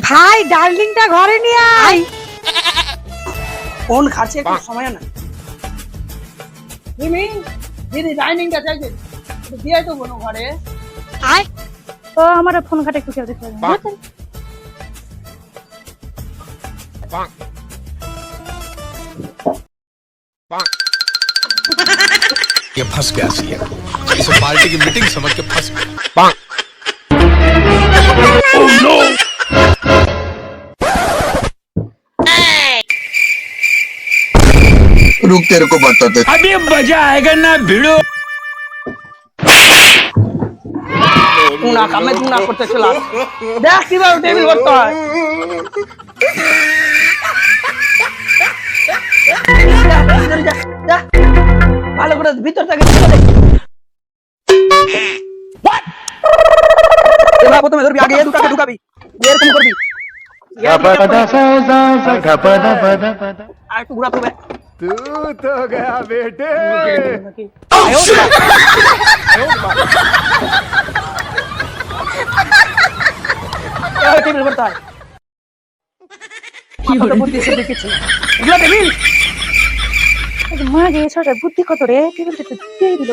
ভাই ডার্লিংটা ঘরে নিয়ে আয়। ফোন খাচ্ছে একটু সময় না। মিমি দিদি ডাইনিংটা চাইছে দিয়ে তো কোনো ঘরে। আয় ও আমার ফোন ঘাটে একটু কেউ দেখতে পাবে। ये फंस गया सी है इसे पार्टी की मीटिंग समझ के फंस गया। रुक तेरे को बताते। अभी मजा आएगा ना भिड़ो। তুই না কামে তুই না করতে চলা দেখ কিভাবে টেবিল করতে হয়। যা, যা, ভালো করে ভিতর থেকে এবার প্রথমে ধরবি আগে দুটাকে ঢুকাবি এরকম করবি আর একটু ঘুরা পড়বে। तू तो गया बेटे। টেবিল করতে হয় বুদ্ধি সে দেখেছি এগুলো টেবিল মা গেছে বুদ্ধি কত রে টেবিলটা তো দিয়ে দিল।